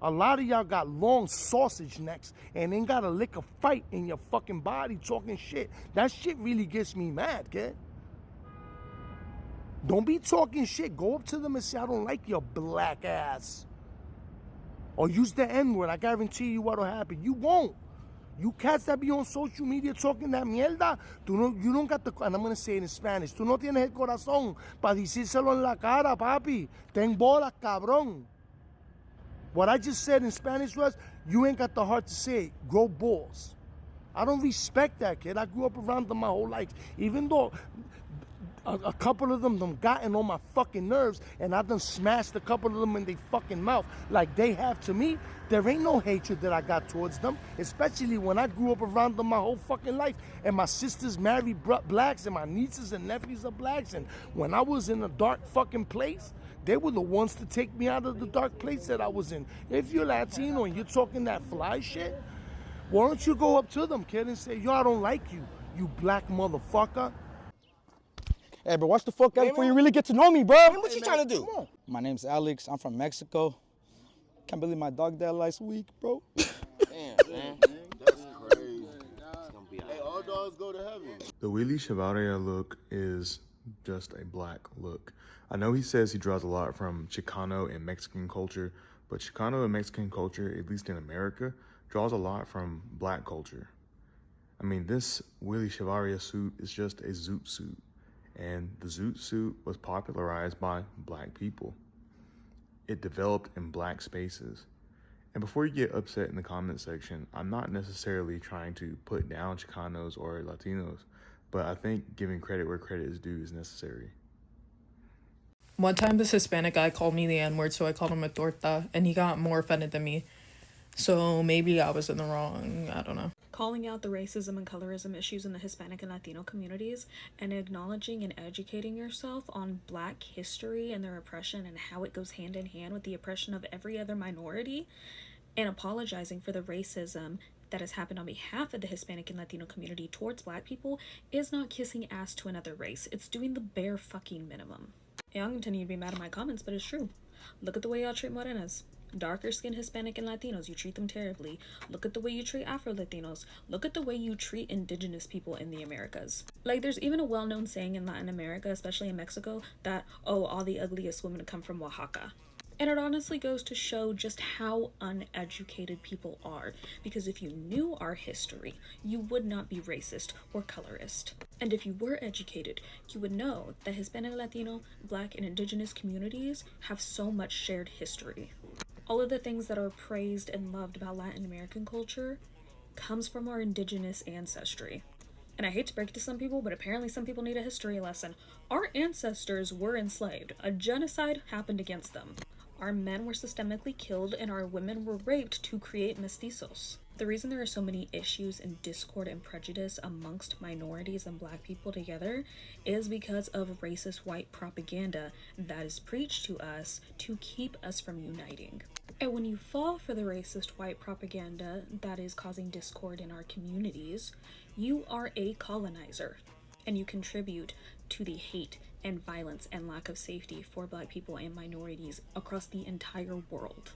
[SPEAKER 14] A lot of y'all got long sausage necks and ain't got a lick of fight in your fucking body talking shit. That shit really gets me mad, kid. Don't be talking shit. Go up to them and say, I don't like your black ass. Or use the N-word. I guarantee you what'll happen. You won't. You cats that be on social media talking that mierda, you don't got the, and I'm going to say it in Spanish, tú no tienes el corazón para decírselo en la cara, papi. Ten bolas, cabrón. What I just said in Spanish was, you ain't got the heart to say it. Grow balls. I don't respect that, kid. I grew up around them my whole life. Even though a couple of them done gotten on my fucking nerves, and I done smashed a couple of them in their fucking mouth like they have to me, there ain't no hatred that I got towards them, especially when I grew up around them my whole fucking life, and my sisters married blacks, and my nieces and nephews are blacks, and when I was in a dark fucking place, they were the ones to take me out of the dark place that I was in. If you're Latino and you're talking that fly shit, why don't you go up to them, kid, and say, yo, I don't like you, you black motherfucker.
[SPEAKER 3] Hey, bro, watch the fuck out before you really get to know me, bro.
[SPEAKER 4] Man, what you trying to do?
[SPEAKER 3] My name's Alex. I'm from Mexico. Can't believe my dog died last week, bro.
[SPEAKER 4] Damn, man. That's crazy. Hey, all dogs go to heaven.
[SPEAKER 23] The Willy Chevalier look is just a black look. I know he says he draws a lot from Chicano and Mexican culture, but Chicano and Mexican culture, at least in America, draws a lot from black culture. I mean, this Willy Chevalier suit is just a zoot suit. And the zoot suit was popularized by black people. It developed in black spaces. And before you get upset in the comment section, I'm not necessarily trying to put down Chicanos or Latinos, but I think giving credit where credit is due is necessary.
[SPEAKER 5] One time this Hispanic guy called me the N-word, so I called him a torta, and he got more offended than me. So maybe I was in the wrong, I don't know.
[SPEAKER 8] Calling out the racism and colorism issues in the Hispanic and Latino communities and acknowledging and educating yourself on Black history and their oppression and how it goes hand in hand with the oppression of every other minority, and apologizing for the racism that has happened on behalf of the Hispanic and Latino community towards Black people is not kissing ass to another race. It's doing the bare fucking minimum. Yeah, I'm gonna continue to be mad at my comments, but it's true. Look at the way y'all treat morenas. Darker skinned Hispanic and Latinos, you treat them terribly. Look at the way you treat Afro-Latinos. Look at the way you treat indigenous people in the Americas. Like, there's even a well-known saying in Latin America, especially in Mexico, that, oh, all the ugliest women come from Oaxaca. And it honestly goes to show just how uneducated people are, because if you knew our history, you would not be racist or colorist. And if you were educated, you would know that Hispanic, Latino, Black, and indigenous communities have so much shared history. All of the things that are praised and loved about Latin American culture comes from our indigenous ancestry. And I hate to break it to some people, but apparently some people need a history lesson. Our ancestors were enslaved. A genocide happened against them. Our men were systemically killed and our women were raped to create mestizos. The reason there are so many issues and discord and prejudice amongst minorities and Black people together is because of racist white propaganda that is preached to us to keep us from uniting. And when you fall for the racist white propaganda that is causing discord in our communities, you are a colonizer and you contribute to the hate and violence and lack of safety for Black people and minorities across the entire world.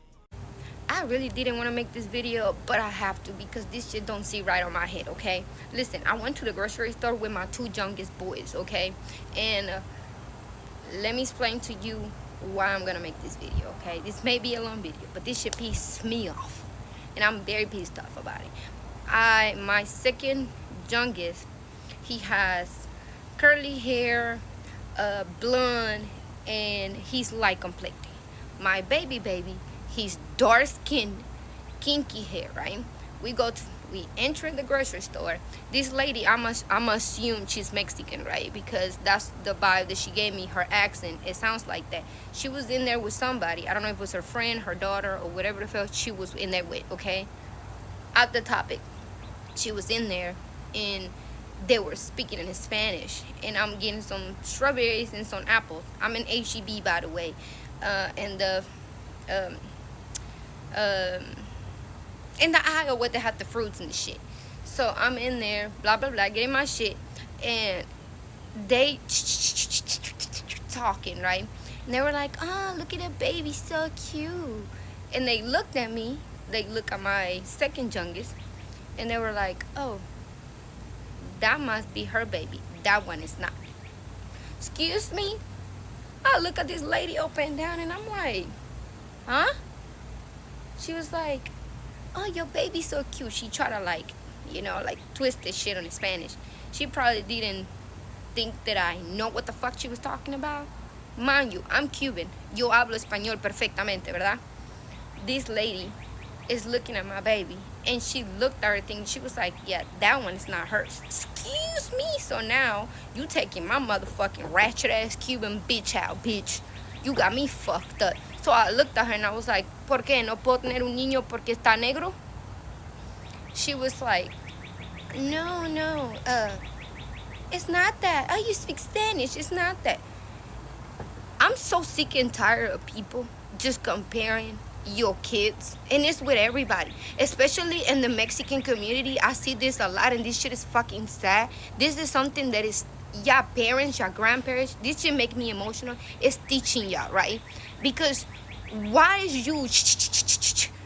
[SPEAKER 6] I really didn't want to make this video, but I have to because this shit don't sit right on my head, okay? Listen, I went to the grocery store with my two youngest boys, okay? And let me explain to you why I'm gonna make this video, okay? This may be a long video, but this shit pisses me off. And I'm very pissed off about it. My second youngest, he has curly hair, blonde, and he's light complected. My baby, he's dark skinned, kinky hair, right? We enter the grocery store. This lady, I'm assume she's Mexican, right? Because that's the vibe that she gave me, her accent. It sounds like that. She was in there with somebody. I don't know if it was her friend, her daughter, or whatever the fuck she was in there with, okay? Out the topic. She was in there, and they were speaking in Spanish, and I'm getting some strawberries and some apples. I'm in HEB, by the way, and the in the aisle where they have the fruits and the shit. So I'm in there, blah blah blah, getting my shit, and they talking, right? And they were like, "Oh, look at that baby, so cute." And they looked at me. They look at my second youngest, and they were like, "Oh, that must be her baby. That one is not." Excuse me? I look at this lady up and down, and I'm like, huh? She was like, "Oh, your baby's so cute." She tried to like, you know, like twist this shit on Spanish. She probably didn't think that I know what the fuck she was talking about. Mind you, I'm Cuban. Yo hablo español perfectamente, ¿verdad? This lady is looking at my baby, and she looked at her thing. She was like, "Yeah, that one is not hers." Excuse me. So now you taking my motherfucking ratchet ass Cuban bitch out, bitch. You got me fucked up. So I looked at her and I was like, "¿Por qué no puedo tener un niño porque está negro?" She was like, no, it's not that. Oh, you speak Spanish. It's not that. I'm so sick and tired of people just comparing your kids, and it's with everybody, especially in the Mexican community. I see this a lot, and this shit is fucking sad. This is something that is, y'all parents, y'all grandparents, this shit make me emotional. It's teaching y'all, right? Because why is you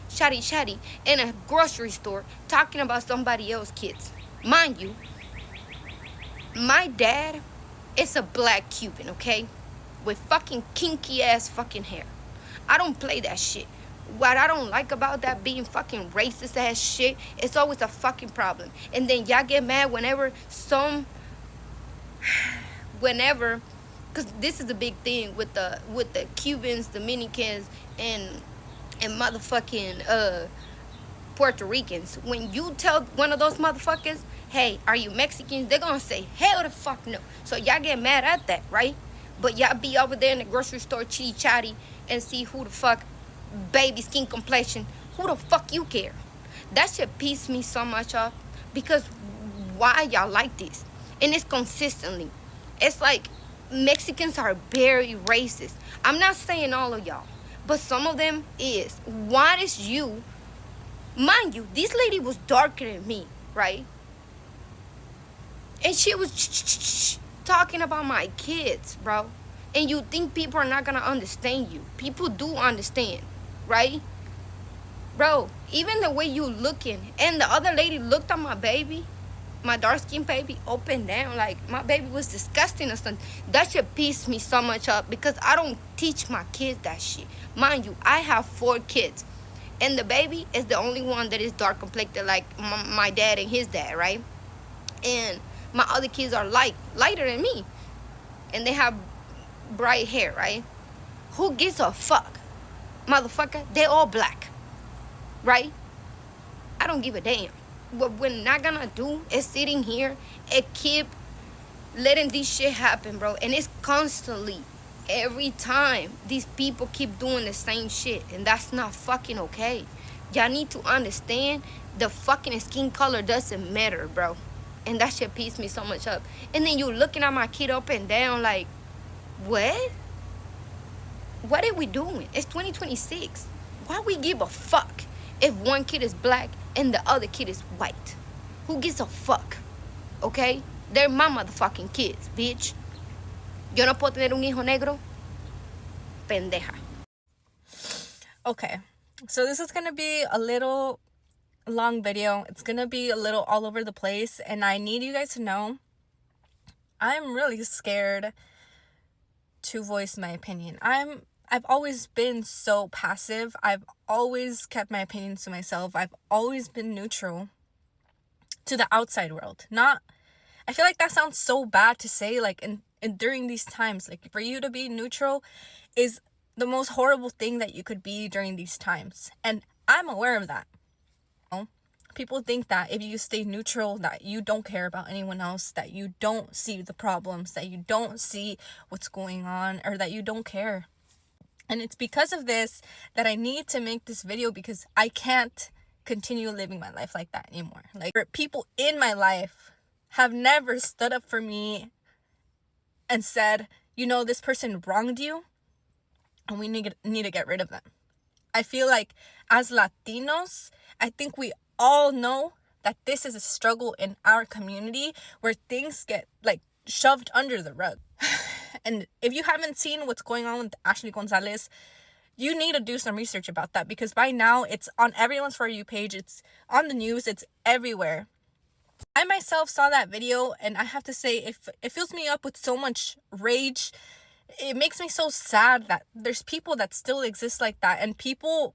[SPEAKER 6] shady in a grocery store talking about somebody else's kids? Mind you, my dad is a black Cuban, okay? With fucking kinky ass fucking hair. I don't play that shit. What I don't like about that being fucking racist ass shit, it's always a fucking problem. And then y'all get mad whenever because this is a big thing with the Cubans, Dominicans, and motherfucking Puerto Ricans. When you tell one of those motherfuckers, "Hey, are you Mexicans?" they're gonna say, "Hell the fuck no." So y'all get mad at that, right? But y'all be over there in the grocery store chitty chatty and see who the fuck baby skin complexion. Who the fuck you care? That shit piss me so much off, because why y'all like this? And it's consistently. It's like Mexicans are very racist. I'm not saying all of y'all, but some of them is. Why is you, mind you, this lady was darker than me, right? And she was talking about my kids, bro. And you think people are not gonna understand you. People do understand, right? Bro, even the way you looking, and the other lady looked at my baby, my dark-skinned baby, up and down, like my baby was disgusting or something. That shit pissed me so much up, because I don't teach my kids that shit. Mind you, I have 4 kids, and the baby is the only one that is dark complected, like my dad and his dad, right? And my other kids are lighter than me, and they have bright hair, right? Who gives a fuck? Motherfucker, they all black, right? I don't give a damn. What we're not gonna do is sitting here and keep letting this shit happen, bro. And it's constantly, every time, these people keep doing the same shit, and that's not fucking okay. Y'all need to understand the fucking skin color doesn't matter, bro. And that shit pissed me so much up. And then you looking at my kid up and down like, what? What are we doing? It's 2026. Why we give a fuck if one kid is black and the other kid is white? Who gives a fuck? Okay? They're my motherfucking kids, bitch. Yo no puedo tener un hijo negro. Pendeja.
[SPEAKER 16] Okay, so this is gonna be a little long video. It's gonna be a little all over the place, and I need you guys to know I'm really scared to voice my opinion. I've always been so passive. I've always kept my opinions to myself. I've always been neutral to the outside world. I feel like that sounds so bad to say, like, and during these times, like, for you to be neutral is the most horrible thing that you could be during these times. And I'm aware of that. People think that if you stay neutral, that you don't care about anyone else, that you don't see the problems, that you don't see what's going on, or that you don't care. And it's because of this that I need to make this video, because I can't continue living my life like that anymore. Like, people in my life have never stood up for me and said, you know, this person wronged you and we need to get rid of them. I feel like as Latinos, I think we all know that this is a struggle in our community where things get like shoved under the rug. And if you haven't seen what's going on with Ashley Gonzalez, you need to do some research about that, because by now it's on everyone's For You page, it's on the news, it's everywhere. I myself saw that video and I have to say it fills me up with so much rage. It makes me so sad that there's people that still exist like that, and people,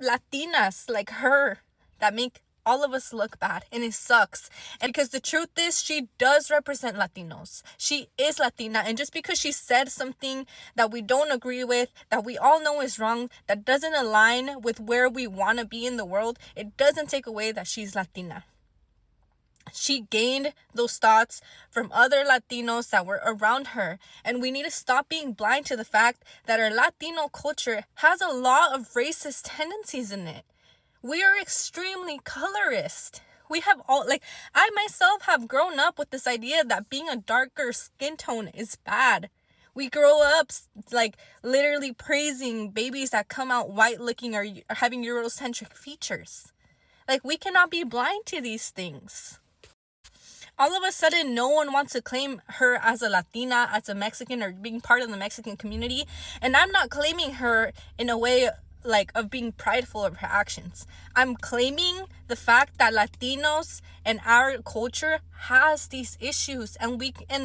[SPEAKER 16] Latinas like her, that make all of us look bad, and it sucks. And because the truth is, she does represent Latinos. She is Latina, and just because she said something that we don't agree with, that we all know is wrong, that doesn't align with where we want to be in the world, it doesn't take away that she's Latina. She gained those thoughts from other Latinos that were around her. And we need to stop being blind to the fact that our Latino culture has a lot of racist tendencies in it. We are extremely colorist. We have all, like, I myself have grown up with this idea that being a darker skin tone is bad. We grow up, like, literally praising babies that come out white looking or having Eurocentric features. Like, we cannot be blind to these things. All of a sudden, no one wants to claim her as a Latina, as a Mexican, or being part of the Mexican community. And I'm not claiming her in a way like of being prideful of her actions. I'm claiming the fact that Latinos and our culture has these issues, and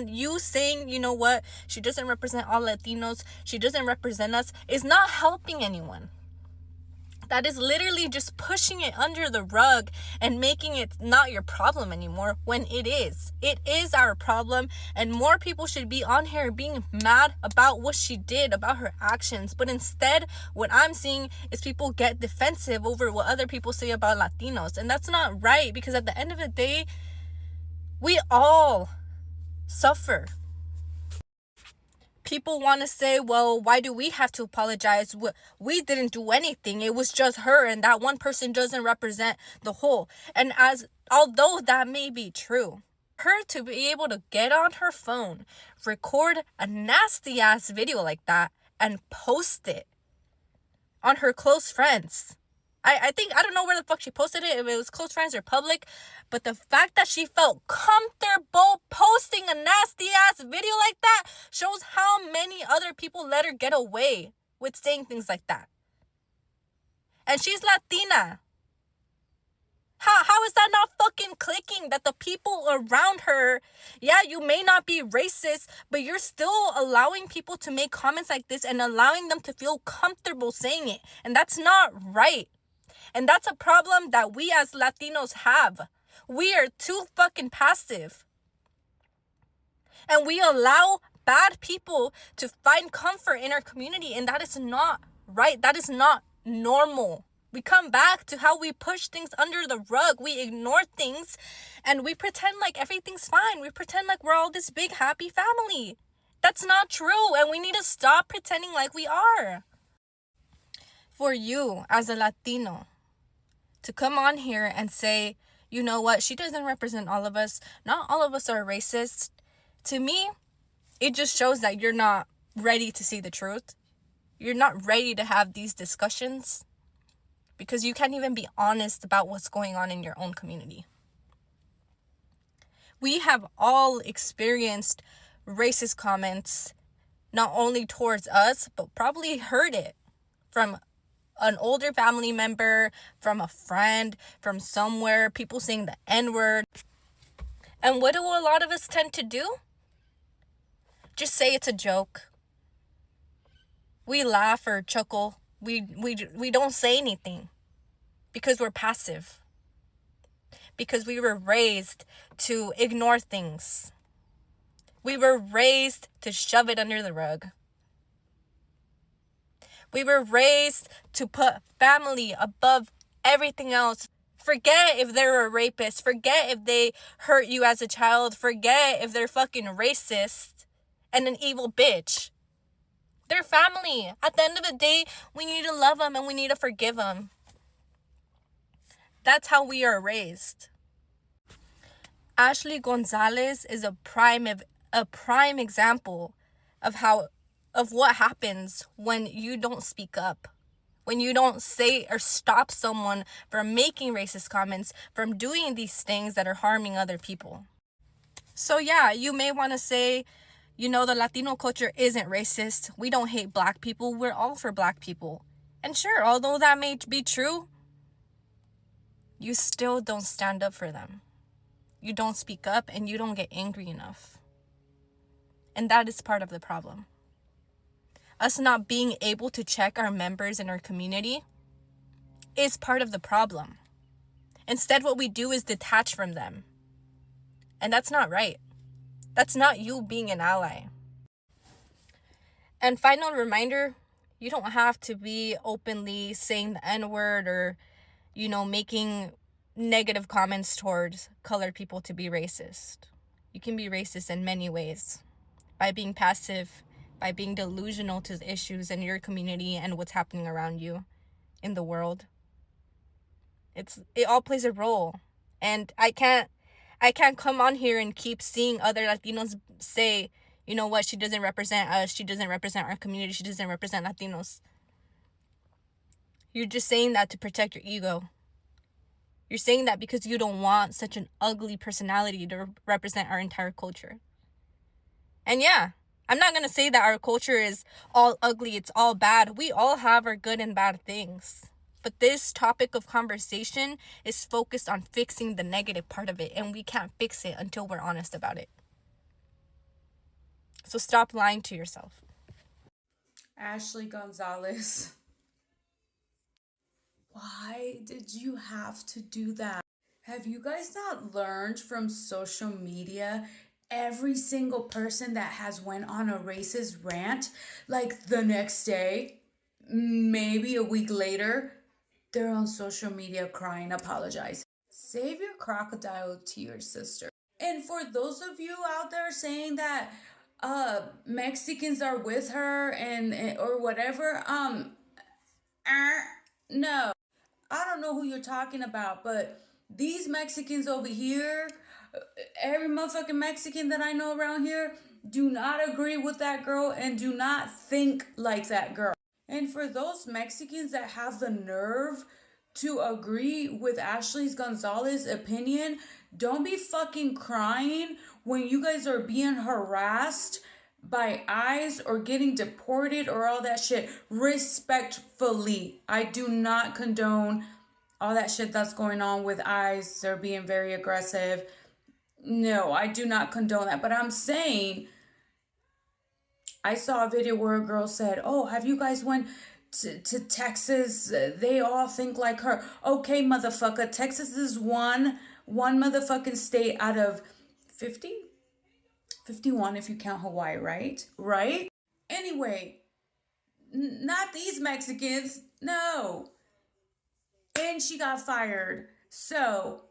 [SPEAKER 16] you saying, you know what, she doesn't represent all Latinos, she doesn't represent us, is not helping anyone. That is literally just pushing it under the rug and making it not your problem anymore, when it is. It is our problem, and more people should be on here being mad about what she did, about her actions. But instead, what I'm seeing is people get defensive over what other people say about Latinos. And that's not right, because at the end of the day, we all suffer. People want to say, well, why do we have to apologize? We didn't do anything. It was just her, and that one person doesn't represent the whole. And although that may be true, her to be able to get on her phone, record a nasty ass video like that, and post it on her close friends. I think, I don't know where the fuck she posted it, if it was close friends or public, but the fact that she felt comfortable posting a nasty ass video like that shows how many other people let her get away with saying things like that. And she's Latina. How is that not fucking clicking? That the people around her, yeah, you may not be racist, but you're still allowing people to make comments like this and allowing them to feel comfortable saying it. And that's not right. And that's a problem that we as Latinos have. We are too fucking passive. And we allow bad people to find comfort in our community. And that is not right. That is not normal. We come back to how we push things under the rug. We ignore things and we pretend like everything's fine. We pretend like we're all this big happy family. That's not true. And we need to stop pretending like we are. For you as a Latino to come on here and say, you know what, she doesn't represent all of us. Not all of us are racist. To me, it just shows that you're not ready to see the truth. You're not ready to have these discussions because you can't even be honest about what's going on in your own community. We have all experienced racist comments, not only towards us, but probably heard it from an older family member, from a friend, from somewhere, people saying the N-word. And what do a lot of us tend to do? Just say it's a joke. We laugh or chuckle. We don't say anything because we're passive. Because we were raised to ignore things. We were raised to shove it under the rug. We were raised to put family above everything else. Forget if they're a rapist. Forget if they hurt you as a child. Forget if they're fucking racist and an evil bitch. They're family. At the end of the day, we need to love them and we need to forgive them. That's how we are raised.
[SPEAKER 6] Ashley Gonzalez is a prime example of what happens when you don't speak up. When you don't say or stop someone from making racist comments, from doing these things that are harming other people. So yeah, you may want to say, the Latino culture isn't racist. We don't hate black people. We're all for black people. And sure, although that may be true, you still don't stand up for them. You don't speak up and you don't get angry enough. And that is part of the problem. Us not being able to check our members in our community is part of the problem. Instead, what we do is detach from them. And that's not right. That's not you being an ally. And final reminder, you don't have to be openly saying the N-word or, making negative comments towards colored people to be racist. You can be racist in many ways. By being passive, by being delusional to the issues in your community and what's happening around you in the world. It all plays a role. And I can't come on here and keep seeing other Latinos say, you know what, she doesn't represent us, she doesn't represent our community, she doesn't represent Latinos. You're just saying that to protect your ego. You're saying that because you don't want such an ugly personality to represent our entire culture. And yeah, I'm not going to say that our culture is all ugly, it's all bad. We all have our good and bad things. But this topic of conversation is focused on fixing the negative part of it, and we can't fix it until we're honest about it. So stop lying to yourself.
[SPEAKER 1] Ashley Gonzalez, why did you have to do that? Have you guys not learned from social media? Every single person that has went on a racist rant, like the next day, maybe a week later, they're on social media crying, apologizing. Save your crocodile tears, sister. And for those of you out there saying that Mexicans are with her and or whatever, no. I don't know who you're talking about, but these Mexicans over here, every motherfucking Mexican that I know around here, do not agree with that girl and do not think like that girl. And for those Mexicans that have the nerve to agree with Ashley Gonzalez's opinion, don't be fucking crying when you guys are being harassed by ICE or getting deported or all that shit. Respectfully, I do not condone all that shit that's going on with ICE. They're being very aggressive. No, I do not condone that. But I'm saying, I saw a video where a girl said, oh, have you guys went to Texas? They all think like her. Okay, motherfucker. Texas is one motherfucking state out of 50? 51 if you count Hawaii, right? Right? Anyway, not these Mexicans. No. And she got fired. So,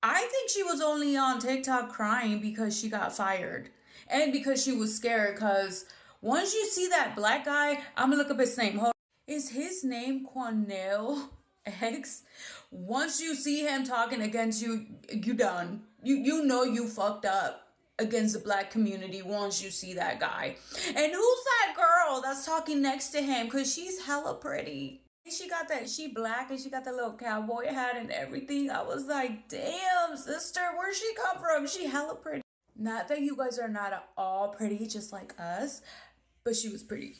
[SPEAKER 1] I think she was only on TikTok crying because she got fired. And because she was scared, because once you see that black guy, I'm going to look up his name. Is his name Quanell X? Once you see him talking against you, you done. You know you fucked up against the black community once you see that guy. And who's that girl that's talking next to him? Because she's hella pretty. She black and she got that little cowboy hat and everything. I was like, damn, sister, where'd she come from? She hella pretty. Not that you guys are not all pretty just like us, but she was pretty.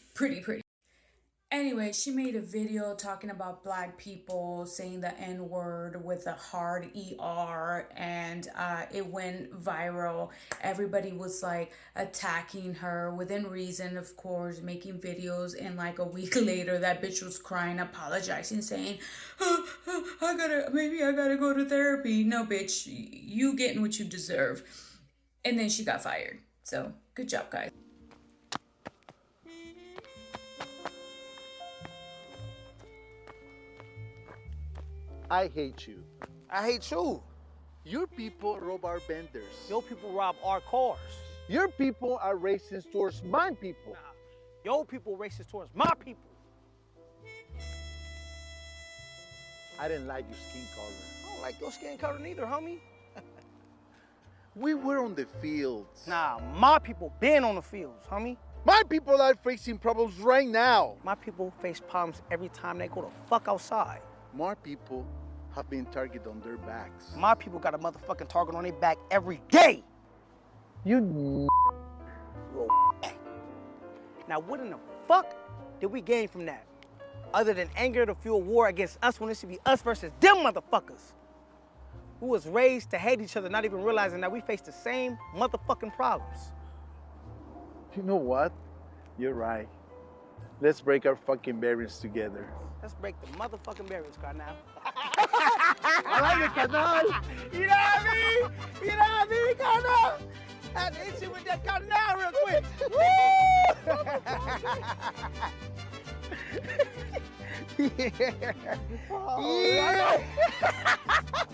[SPEAKER 1] Anyway, she made a video talking about black people saying the N-word with a hard ER, and it went viral. Everybody was like attacking her within reason, of course, making videos, and like a week later, that bitch was crying, apologizing, saying, maybe I gotta go to therapy. No, bitch, you getting what you deserve. And then she got fired. So, good job, guys.
[SPEAKER 14] I hate you.
[SPEAKER 4] I hate you.
[SPEAKER 14] Your people rob our vendors.
[SPEAKER 22] Your people rob our cars.
[SPEAKER 14] Your people are racist towards my people.
[SPEAKER 22] Your people racist towards my people.
[SPEAKER 14] I didn't like your skin color.
[SPEAKER 4] I don't like your skin color neither, homie.
[SPEAKER 7] We were on the fields.
[SPEAKER 14] Nah, my people been on the fields, homie.
[SPEAKER 7] My people are facing problems right now.
[SPEAKER 14] My people face problems every time they go to fuck outside.
[SPEAKER 7] My people have been targeted on their backs.
[SPEAKER 14] My people got a motherfucking target on their back every day. You Now what in the fuck did we gain from that? Other than anger to fuel war against us when it should be us versus them motherfuckers. Who was raised to hate each other, not even realizing that we face the same motherfucking problems.
[SPEAKER 7] You know what? You're right. Let's break our fucking barriers together.
[SPEAKER 14] Let's break the motherfucking barriers, carnal.
[SPEAKER 7] I like it, carnal.
[SPEAKER 14] You know what I mean? You know what I mean, carnal? Had to hit you with that carnal real quick. Woo! Yeah.
[SPEAKER 7] Oh,
[SPEAKER 14] Yeah.